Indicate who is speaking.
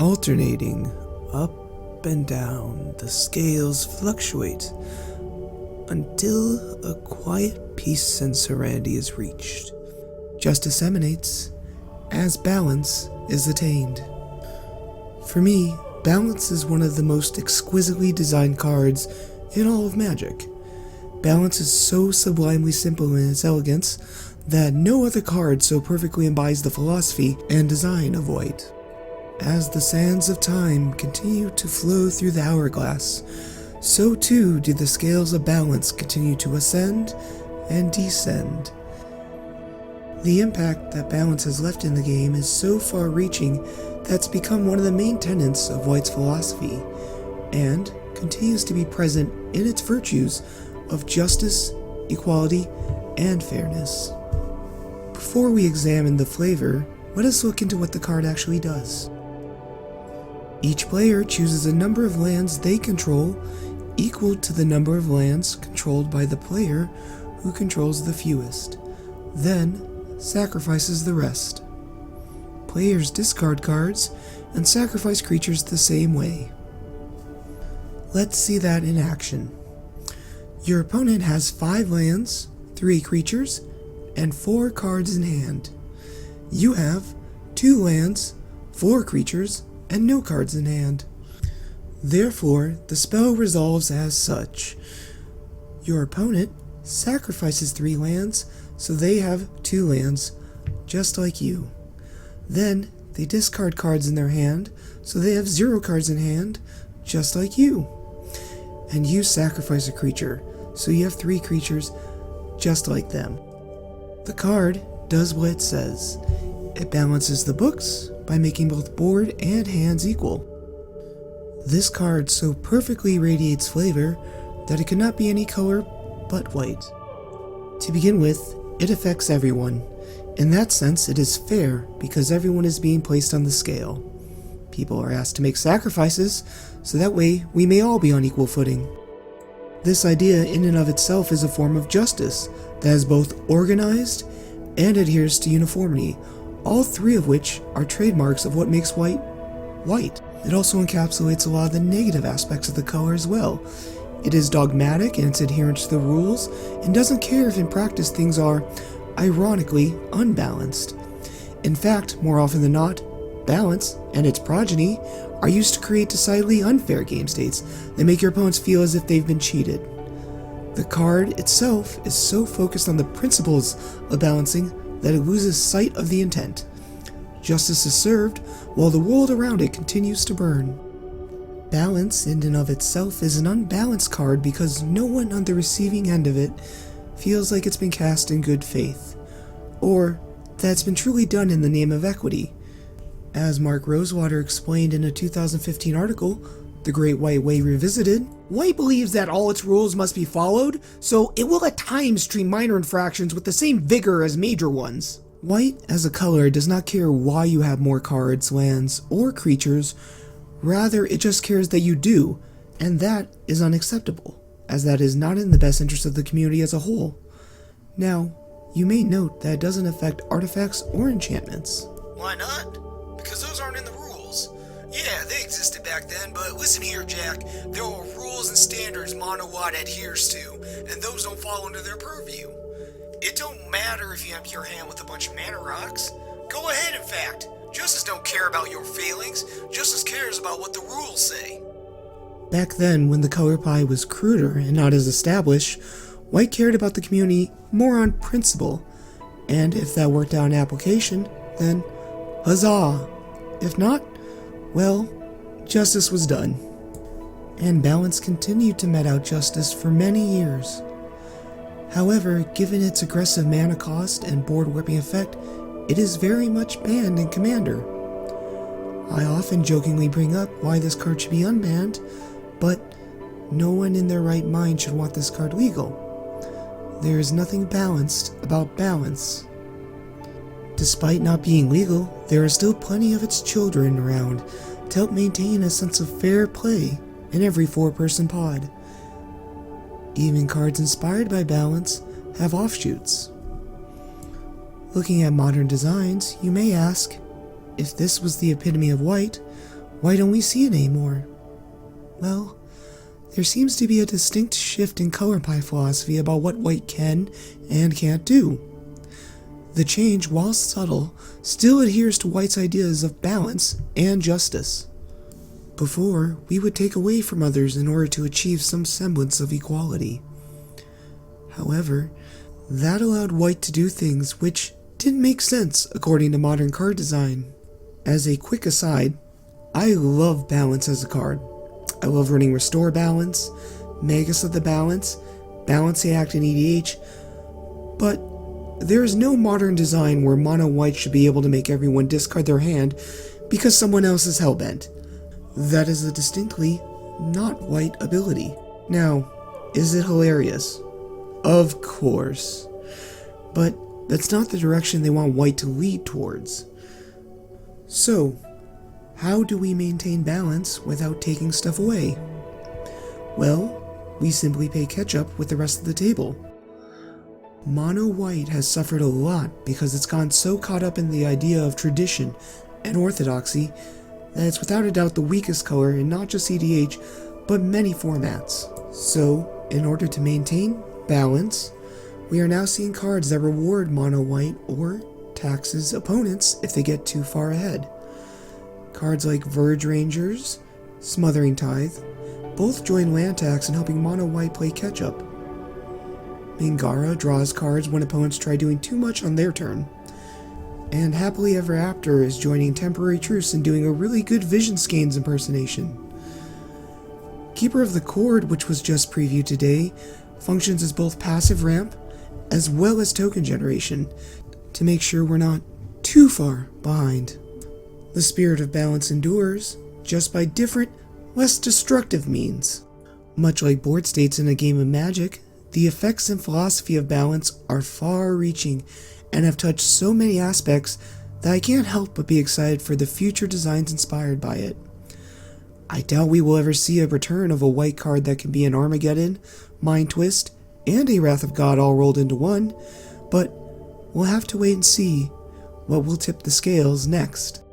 Speaker 1: Alternating up and down, the scales fluctuate until a quiet peace and serenity is reached. Justice emanates as balance is attained. For me, balance is one of the most exquisitely designed cards in all of Magic. Balance is so sublimely simple in its elegance that no other card so perfectly embodies the philosophy and design of White. As the sands of time continue to flow through the hourglass, so too do the scales of balance continue to ascend and descend. The impact that balance has left in the game is so far-reaching that it's become one of the main tenets of White's philosophy, and continues to be present in its virtues of justice, equality, and fairness. Before we examine the flavor, let us look into what the card actually does. Each player chooses a number of lands they control equal to the number of lands controlled by the player who controls the fewest, then sacrifices the rest. Players discard cards and sacrifice creatures the same way. Let's see that in action. Your opponent has 5 lands, 3 creatures, and 4 cards in hand. You have 2 lands, 4 creatures, and no cards in hand. Therefore, the spell resolves as such. Your opponent sacrifices 3 lands, so they have 2 lands, just like you. Then, they discard cards in their hand, so they have 0 cards in hand, just like you. And you sacrifice a creature, so you have 3 creatures, just like them. The card does what it says. It balances the books by making both board and hands equal. This card so perfectly radiates flavor that it cannot be any color but white. To begin with, it affects everyone. In that sense, it is fair because everyone is being placed on the scale. People are asked to make sacrifices, so that way we may all be on equal footing. This idea in and of itself is a form of justice that is both organized and adheres to uniformity, all 3 of which are trademarks of what makes white, white. It also encapsulates a lot of the negative aspects of the color as well. It is dogmatic in its adherence to the rules, and doesn't care if in practice things are, ironically, unbalanced. In fact, more often than not, balance and its progeny are used to create decidedly unfair game states that make your opponents feel as if they've been cheated. The card itself is so focused on the principles of balancing that it loses sight of the intent. Justice is served while the world around it continues to burn. Balance in and of itself is an unbalanced card because no one on the receiving end of it feels like it's been cast in good faith, or that it's been truly done in the name of equity. As Mark Rosewater explained in a 2015 article, The Great White Way Revisited, White believes that all its rules must be followed, so it will at times treat minor infractions with the same vigor as major ones. White, as a color, does not care why you have more cards, lands, or creatures. Rather, it just cares that you do, and that is unacceptable, as that is not in the best interest of the community as a whole. Now, you may note that it doesn't affect artifacts or enchantments.
Speaker 2: Why not? Because those aren't in the rules. Yeah, they existed back then, but listen here, Jack. There are rules and standards Mono White adheres to, and those don't fall under their purview. It don't matter if you empty your hand with a bunch of mana rocks. Go ahead, in fact. Justice don't care about your feelings. Justice cares about what the rules say.
Speaker 1: Back then, when the color pie was cruder and not as established, White cared about the community more on principle, and if that worked out in application, then huzzah! If not, well, justice was done. And balance continued to met out justice for many years. However, given its aggressive mana cost and board whipping effect, it is very much banned in Commander. I often jokingly bring up why this card should be unbanned, but no one in their right mind should want this card legal. There is nothing balanced about balance. Despite not being legal, there are still plenty of its children around to help maintain a sense of fair play in every 4-person pod. Even cards inspired by balance have offshoots. Looking at modern designs, you may ask, if this was the epitome of white, why don't we see it anymore? Well, there seems to be a distinct shift in color pie philosophy about what white can and can't do. The change, while subtle, still adheres to white's ideas of balance and justice. Before, we would take away from others in order to achieve some semblance of equality. However, that allowed white to do things which didn't make sense according to modern card design. As a quick aside, I love balance as a card. I love running Restore Balance, Magus of the Balance, Balance the Act in EDH, but there is no modern design where mono white should be able to make everyone discard their hand because someone else is hellbent. That is a distinctly not white ability. Now, is it hilarious? Of course. But that's not the direction they want white to lead towards. So, how do we maintain balance without taking stuff away? Well, we simply play catch-up with the rest of the table. Mono white has suffered a lot because it's gone so caught up in the idea of tradition and orthodoxy that it's without a doubt the weakest color in not just EDH, but many formats. So, in order to maintain balance, we are now seeing cards that reward mono white or taxes opponents if they get too far ahead. Cards like Verge Rangers, Smothering Tithe, both join land tax in helping mono white play catch-up. Mingara draws cards when opponents try doing too much on their turn. And Happily Ever After is joining Temporary Truce and doing a really good Vision Skeins impersonation. Keeper of the Cord, which was just previewed today, functions as both passive ramp as well as token generation to make sure we're not too far behind. The Spirit of Balance endures, just by different, less destructive means. Much like board states in a game of Magic, the effects and philosophy of balance are far-reaching and have touched so many aspects that I can't help but be excited for the future designs inspired by it. I doubt we will ever see a return of a white card that can be an Armageddon, Mind Twist, and a Wrath of God all rolled into one, but we'll have to wait and see what will tip the scales next.